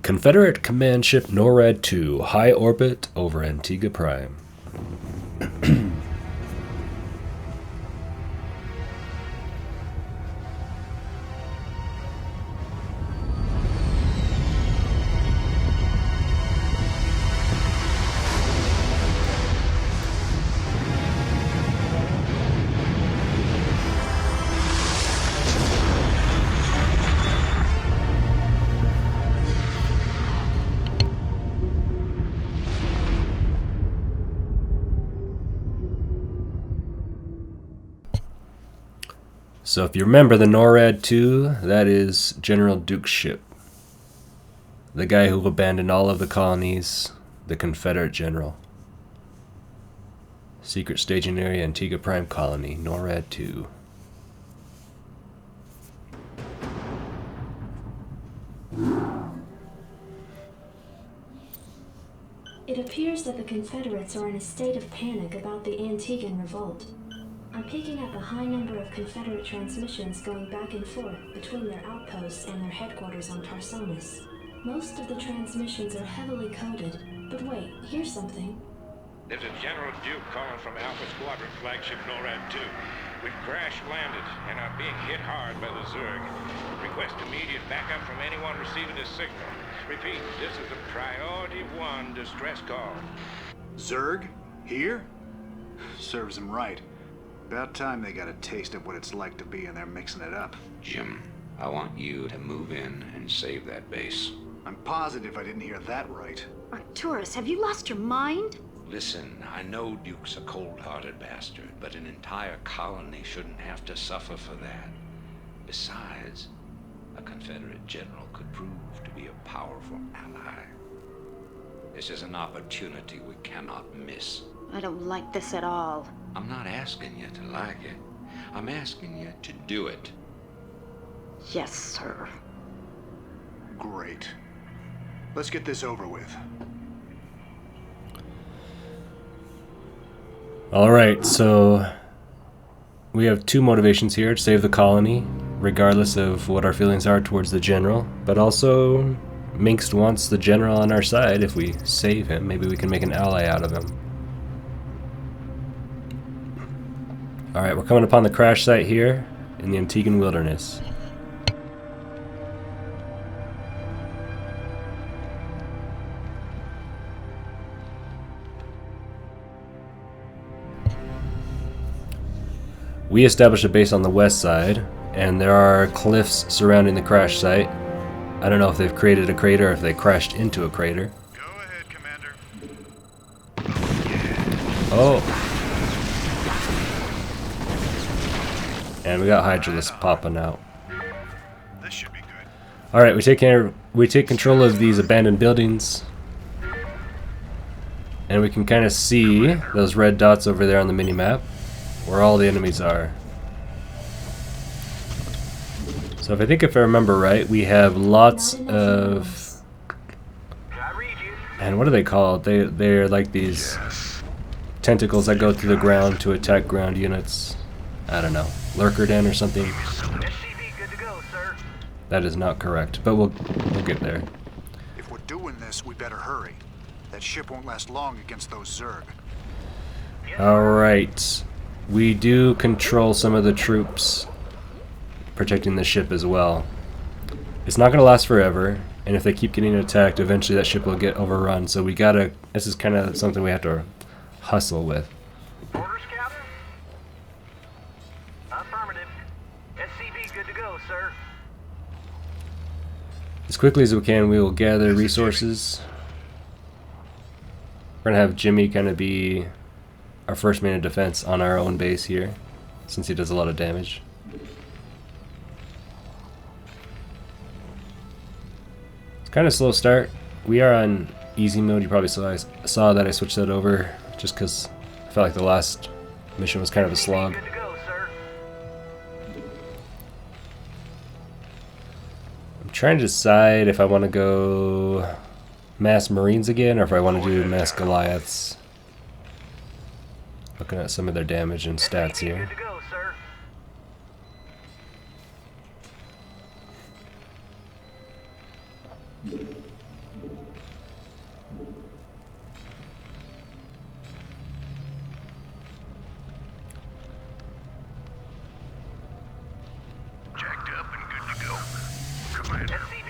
Confederate command ship NORAD 2, high orbit over Antigua Prime. So if you remember the NORAD 2, that is General Duke's ship. The guy who abandoned all of the colonies, the Confederate general. Secret staging area, Antigua Prime Colony, NORAD 2. It appears that the Confederates are in a state of panic about the Antiguan revolt. I'm picking up a high number of Confederate transmissions going back and forth between their outposts and their headquarters on Tarsonis. Most of the transmissions are heavily coded, but wait, here's something. This is General Duke calling from Alpha Squadron flagship NORAD 2. We've crash-landed and are being hit hard by the Zerg. Request immediate backup from anyone receiving this signal. Repeat, this is a Priority 1 distress call. Zerg? Here? Serves them right. About time they got a taste of what it's like to be in there mixing it up. Jim, I want you to move in and save that base. I'm positive I didn't hear that right. Arcturus, have you lost your mind? Listen, I know Duke's a cold-hearted bastard, but an entire colony shouldn't have to suffer for that. Besides, a Confederate general could prove to be a powerful ally. This is an opportunity we cannot miss. I don't like this at all. I'm not asking you to like it. I'm asking you to do it. Yes, sir. Great. Let's get this over with. Alright, so we have two motivations here: to save the colony, regardless of what our feelings are towards the general, but also Minx wants the general on our side. If we save him, maybe we can make an ally out of him. Alright, we're coming upon the crash site here in the Antiguan wilderness. We established a base on the west side, and there are cliffs surrounding the crash site. I don't know if they've created a crater or if they crashed into a crater. Go ahead, Commander. Oh. And we got Hydralisk popping out. This should be good. Alright, we take control of these abandoned buildings. And we can kind of see those red dots over there on the mini-map, where all the enemies are. So if I remember right, we have lots of... And what are they called? They're like these tentacles that go through the ground to attack ground units. I don't know. Lurker Den or something. That is not correct, but we'll get there. If we're doing this, we better hurry. That ship won't last long against those Zerg. Alright. We do control some of the troops protecting the ship as well. It's not going to last forever, and if they keep getting attacked, eventually that ship will get overrun, so we gotta... This is kind of something we have to hustle with. Orders, Captain? Affirmative. SCV good to go, sir. As quickly as we can, we will gather resources. We're going to have Jimmy kind of be our first man of defense on our own base here, since he does a lot of damage. It's kind of a slow start. We are on easy mode. You probably saw that I switched that over just because I felt like the last mission was kind of a slog. Good to go, sir. I'm trying to decide if I want to go mass Marines again or if I want to do mass Goliaths. Looking at some of their damage and stats here. Good to go, sir.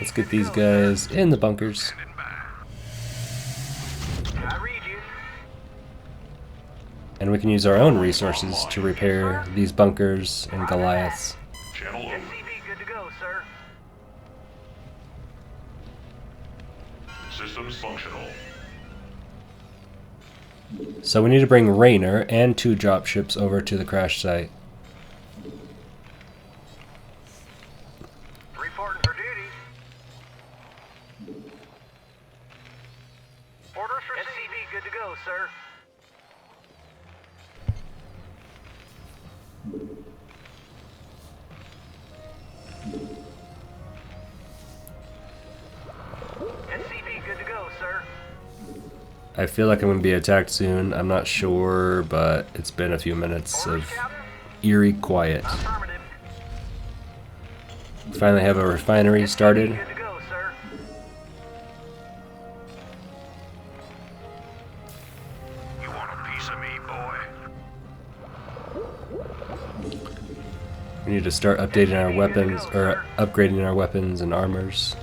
Let's get these guys in the bunkers. I read you. And we can use our own resources to repair these bunkers and Goliaths. SCV good to go, sir. Systems functional. So we need to bring Raynor and 2 dropships over to the crash site. Reporting for duty. Orders for SCV good to go, sir. SCV good to go, sir. I feel like I'm going to be attacked soon. I'm not sure, but it's been a few minutes Orders, of Captain. eerie quiet. Affirmative. Finally have a refinery started. Good to go, sir. You want a piece of me, boy? We need to start updating our weapons, or upgrading our weapons and armors.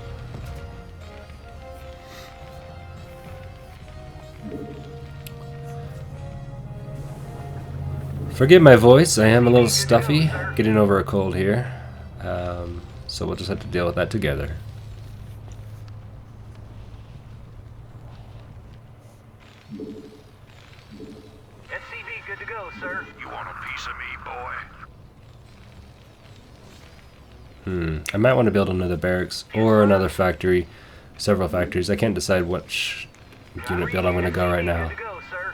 Forgive my voice, I am a little stuffy, getting over a cold here. So we'll just have to deal with that together. SCV good to go, sir. You want a piece of me, boy? I might want to build another barracks or another factory, several factories. I can't decide which unit build I'm going to go right now. Good to go, sir.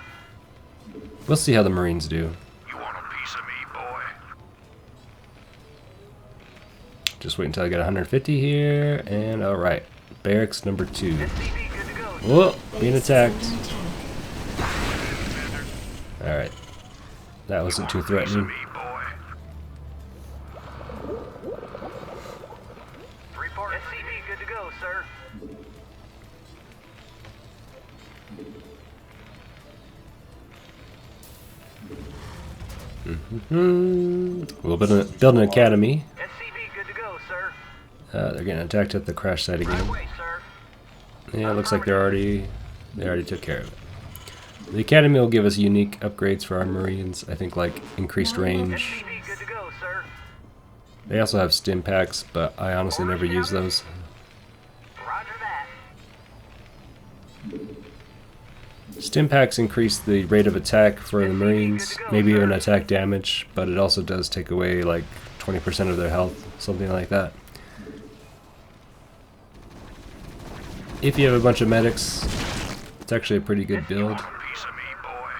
We'll see how the Marines do. You want a piece of me, boy? Just wait until I get 150 here, and alright. Barracks number 2. SCV good to go. Whoa, being Base attacked. under attack. Alright. That wasn't too Piece of threatening. me, boy? Report SCV good to go, sir. We'll build an academy. SCV good to go, sir. They're getting attacked at the crash site Right again. away, sir. Yeah, it looks like they already took care of it. The academy will give us unique upgrades for our Marines. I think like increased range. SCV good to go, sir. They also have stim packs, but I honestly never use those. Roger that. Stim packs increase the rate of attack for the Marines, maybe even attack damage, but it also does take away like 20% of their health, something like that. If you have a bunch of medics, it's actually a pretty good build, A piece of me, boy?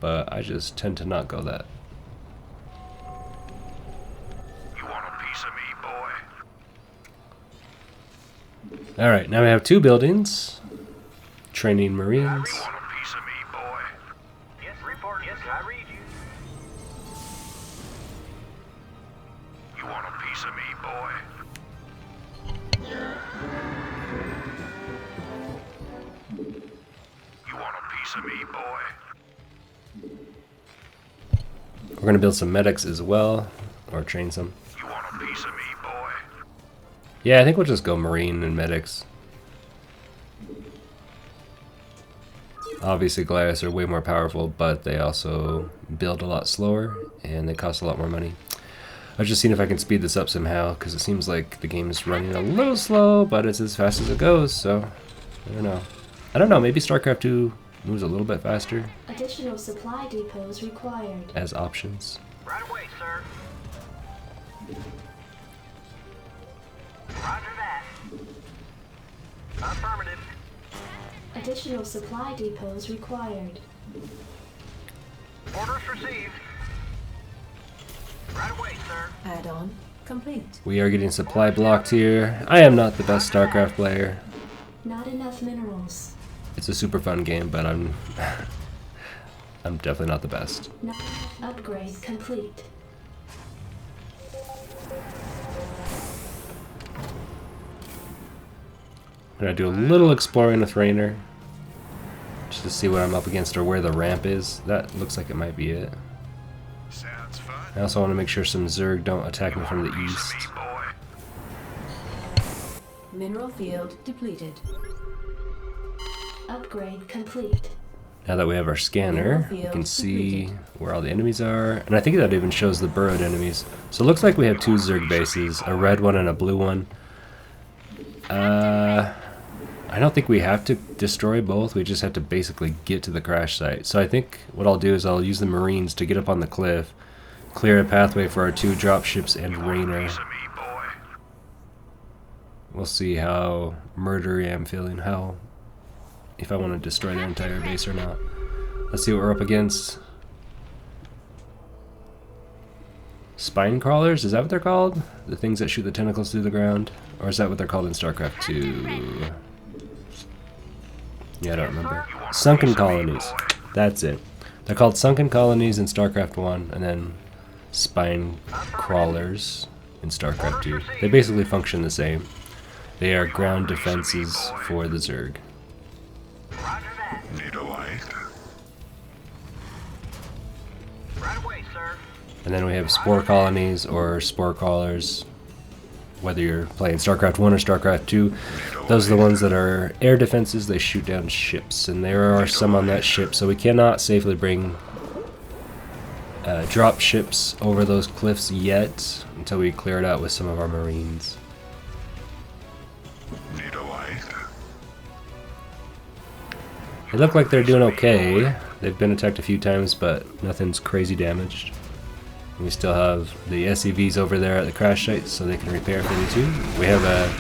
but I just tend to not go that. You want a piece of me, boy? Alright, now we have 2 buildings. Training Marines. You want a piece of me, boy? Yes, report. Yes, I read you. You want a piece of me, boy? You want a piece of me, boy? We're going to build some medics as well, or train some. You want a piece of me, boy? Yeah, I think we'll just go Marine and medics. Obviously Goliaths are way more powerful, but they also build a lot slower, and they cost a lot more money. I've just seen if I can speed this up somehow, because it seems like the game is running a little slow, but it's as fast as it goes, so I don't know. I don't know, maybe Starcraft 2 moves a little bit faster Additional supply depots required. as options. Right away, sir. Roger that. Affirmative. Additional supply depots required. Orders received. Right away, sir. Add-on complete. We are getting supply blocked here. I am not the best Starcraft player. Not enough minerals. It's a super fun game, but I'm I'm definitely not the best. Not upgrade complete. I'm gonna do a little exploring with Raynor, just to see what I'm up against or where the ramp is. That looks like it might be it. Sounds fun. I also want to make sure some Zerg don't attack me from the east. Piece of me, boy? Mineral field depleted. Upgrade complete. Now that we have our scanner, we can see where all the enemies are. And I think that even shows the burrowed enemies. So it looks like we have two Zerg bases, a red one and a blue one. I don't think we have to destroy both, we just have to basically get to the crash site. So I think what I'll do is I'll use the Marines to get up on the cliff, clear a pathway for our two dropships and Rainer. Piece of me, boy. We'll see how murdery I'm feeling, if I want to destroy their entire base or not. Let's see what we're up against. Spine crawlers, is that what they're called? The things that shoot the tentacles through the ground? Or is that what they're called in Starcraft 2? Yeah, I don't remember. Sunken colonies. That's it. They're called sunken colonies in Starcraft 1, and then spine crawlers in Starcraft 2. They basically function the same. They are ground defenses for the Zerg. Roger that. Need a light? Right away, sir. And then we have spore colonies or spore crawlers. Whether you're playing StarCraft 1 or StarCraft 2, those are the ones that are air defenses. They shoot down ships, and there are some on that ship, so we cannot safely bring drop ships over those cliffs yet until we clear it out with some of our Marines. Need a light? They look like they're doing okay. They've been attacked a few times, but nothing's crazy damaged. We still have the SCVs over there at the crash site, so they can repair if they need to. We have a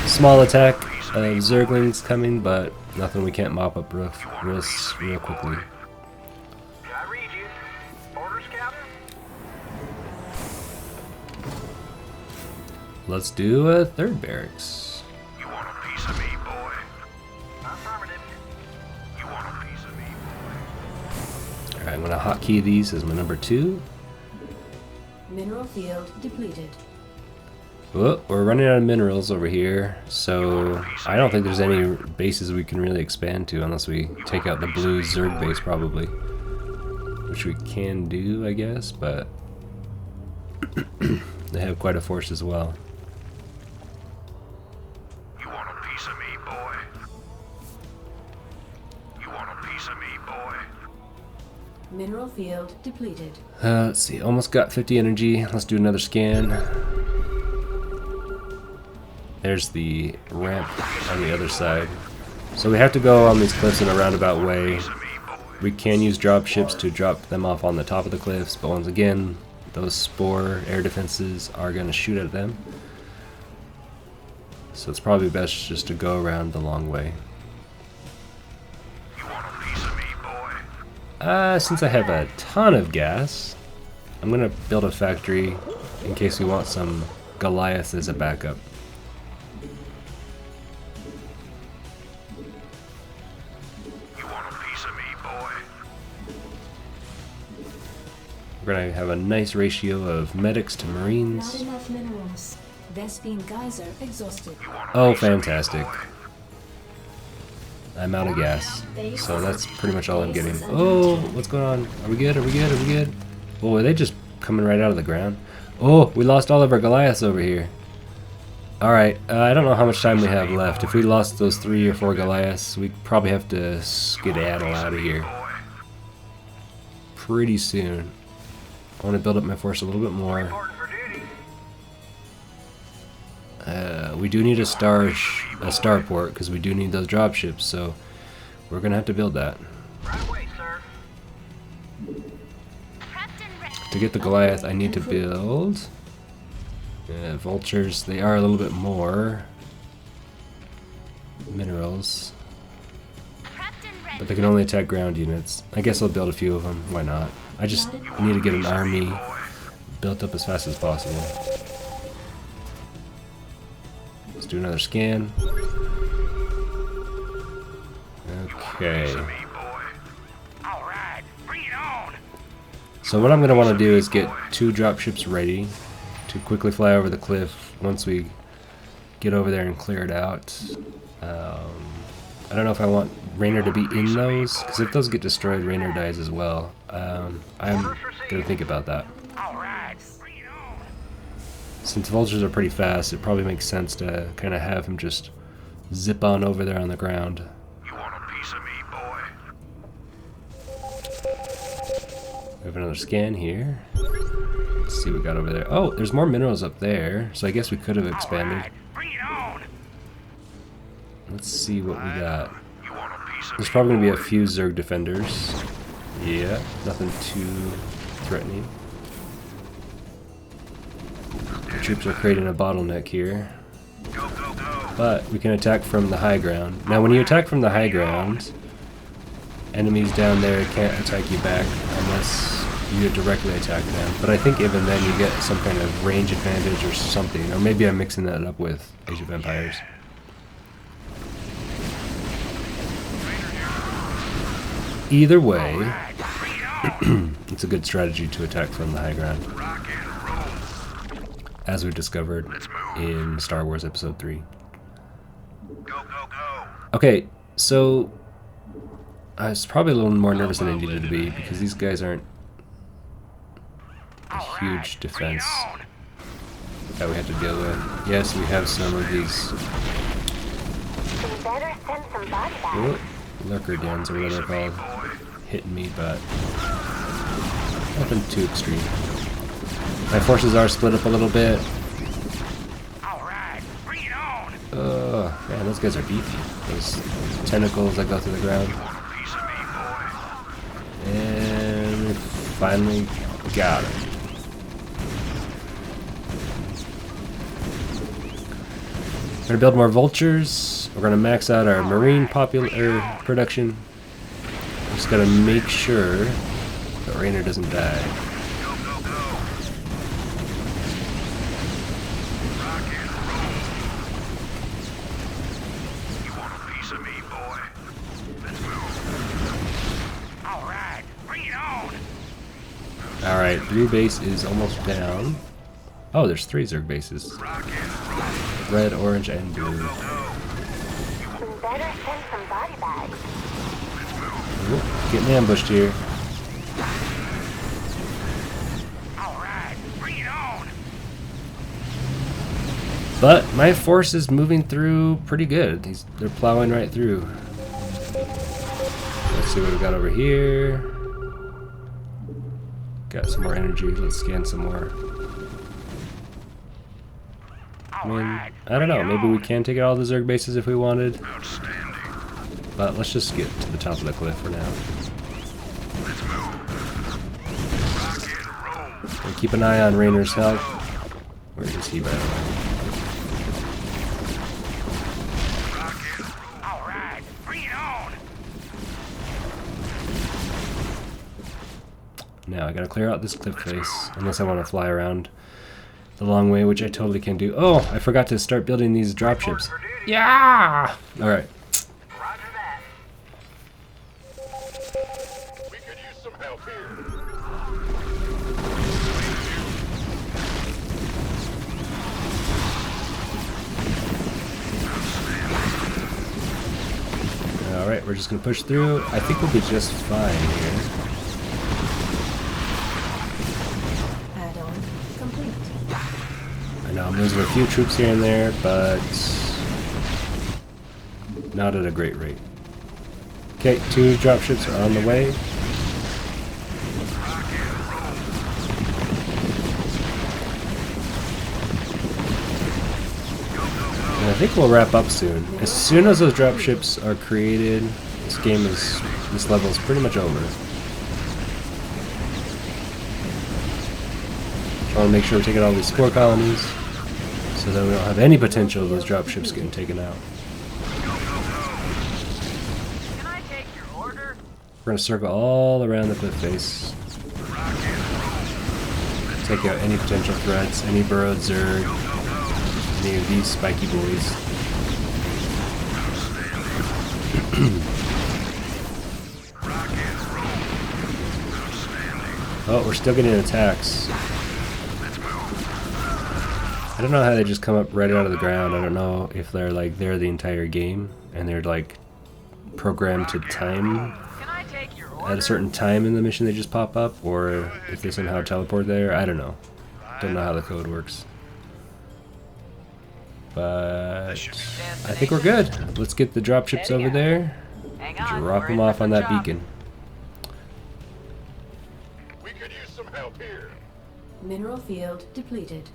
small attack of Zerglings coming, but nothing we can't mop up real quickly. Did I read you? Orders, Captain? Let's do a third barracks. You want a piece of me, boy? Affirmative. You want a piece of me, boy? Alright, I'm going to hotkey these as my number 2. Mineral field depleted. Well, we're running out of minerals over here, so I don't think there's any bases we can really expand to unless we take out the blue Zerg base probably. Which we can do, I guess, but they have quite a force as well. You want a piece of me, boy? You want a piece of me, boy? Mineral field depleted. Let's see, almost got 50 energy. Let's do another scan. There's the ramp on the other side. So we have to go on these cliffs in a roundabout way. We can use drop ships to drop them off on the top of the cliffs, but once again, those spore air defenses are going to shoot at them. So it's probably best just to go around the long way. You want a piece of me, boy? Since I have a ton of gas, I'm going to build a factory in case we want some Goliaths as a backup. You want a piece of me, boy? We're going to have a nice ratio of medics to Not Marines. enough minerals. Vespine geyser exhausted. Oh, fantastic. I'm out of gas. So that's pretty much all I'm getting. Oh, what's going on? Are we good? Are we good? Are we good? Oh, are they just coming right out of the ground? Oh, we lost all of our Goliaths over here. Alright, I don't know how much time we have left. If we lost those 3 or 4 Goliaths, we probably have to skedaddle out of here pretty soon. I want to build up my force a little bit more. Reporting for duty. We do need a starport because we do need those dropships, so we're gonna have to build that. Right away, sir. To get the Goliath, I need to build vultures. They are a little bit more minerals, but they can only attack ground units. I guess I'll build a few of them. Why not? I just need to get an army built up as fast as possible. Let's do another scan. Okay. All right, bring it on. So what I'm going to want to do is get 2 dropships ready to quickly fly over the cliff once we get over there and clear it out. I don't know if I want Rainer to be in those, because if those get destroyed, Rainer dies as well. I'm going to think about that. All right, bring it on. Since vultures are pretty fast, it probably makes sense to kind of have him just zip on over there on the ground. You want a piece of me, boy? We have another scan here. Let's see what we got over there. Oh, there's more minerals up there, so I guess we could have expanded. Bring it on. Let's see what we got. You want a piece of There's me, probably going to be a boy? few Zerg defenders. Yeah, nothing too threatening. The troops are creating a bottleneck here. Go, go, go. But we can attack from the high ground. Now when you attack from the high ground, enemies down there can't attack you back unless you directly attack them. But I think even then you get some kind of range advantage or something. Or maybe I'm mixing that up with Age of Empires. Either way, it's a good strategy to attack from the high ground, Rock and roll. as we've discovered in Star Wars Episode 3. Go, go, go. Okay, so I was probably a little more nervous than I needed to be because these guys aren't a huge defense that we had to deal with. Yes, we have some of these lurker dens or whatever they're called hitting me, but nothing too extreme. My forces are split up a little bit. Alright, bring it on. Man, those guys are beefy. Those tentacles that go through the ground. Want a piece of me, boy? And we finally got it. We're gonna build more vultures. We're gonna max out our marine production. Just gotta make sure that Rainer doesn't die. Go, go, go. Rock and roll. You want a piece of me, boy? Let's move. Alright, bring it on. Alright, blue base is almost down. Oh, there's 3 Zerg bases. Rock and roll. Red, orange, and blue. Go, go. Better send some body bags. Ooh, getting ambushed here. Alright, bring it on. But my force is moving through pretty good. They're plowing right through. Let's see what we got over here. Got some more energy. Let's scan some more. I mean, I don't know. Maybe we can take out all the Zerg bases if we wanted. Outstanding. But let's just get to the top of the cliff for now. Let's move. Rock and roll. And keep an eye on Rainer's health. Where is he, by the way? Alright, bring it on. Now I gotta clear out this cliff face, unless I want to fly around the long way, which I totally can do. Oh, I forgot to start building these dropships. Yeah! Alright. Roger that. We could use some help here. Alright, we're just gonna push through. I think we'll be just fine here. Add-on complete. I know I'm losing a few troops here and there, but not at a great rate. Okay, 2 dropships are on the way. And I think we'll wrap up soon. As soon as those dropships are created, this level is pretty much over. I want to make sure we're taking all these spore colonies, so that we don't have any potential of those dropships getting taken out. Can I take your order? We're going to circle all around the cliff face. Take out any potential threats, any burrowed Zerg, any of these spiky boys. Oh, we're still getting attacks. I don't know how they just come up right out of the ground. I don't know if they're like there the entire game and they're like programmed to time Can I take your at order? a certain time in the mission they just pop up, or if they somehow teleport there. I don't know. Don't know how the code works. But I think we're good. Let's get the dropships over there. Hang on, Drop we're them in off for on the that job. beacon. We could use some help here. Mineral field depleted.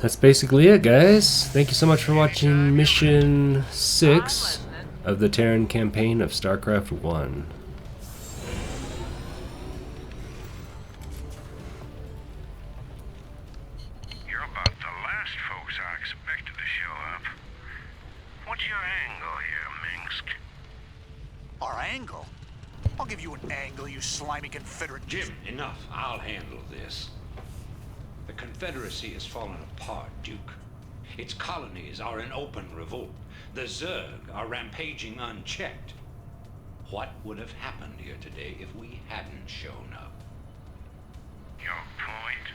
That's basically it, guys. Thank you so much for watching Mission 6 of the Terran campaign of Starcraft 1. You're about the last folks I expected to show up. What's your angle here, Minsk? Our angle? I'll give you an angle, you slimy Confederate. Jim, enough. I'll handle this. The Confederacy has fallen apart, Duke. Its colonies are in open revolt. The Zerg are rampaging unchecked. What would have happened here today if we hadn't shown up? Your point?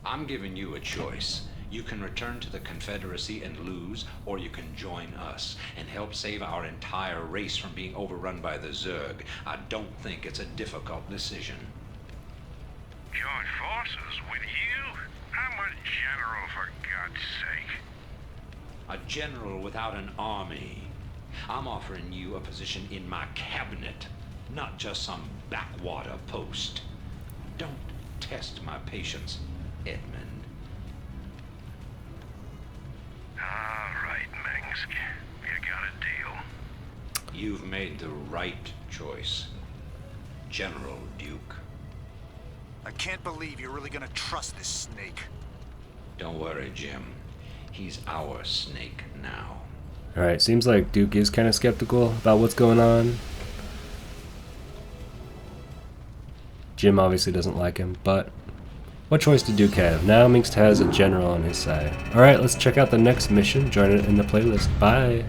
I'm giving you a choice. You can return to the Confederacy and lose, or you can join us and help save our entire race from being overrun by the Zerg. I don't think it's a difficult decision. Join forces with you? I'm a general, for God's sake. A general without an army. I'm offering you a position in my cabinet, not just some backwater post. Don't test my patience, Edmund. All right, Minsk. You got a deal. You've made the right choice, General Duke. I can't believe you're really gonna trust this snake. Don't worry, Jim. He's our snake now. Alright, seems like Duke is kind of skeptical about what's going on. Jim obviously doesn't like him, but what choice did Duke have? Now Minsk has a general on his side. Alright, let's check out the next mission. Join it in the playlist. Bye!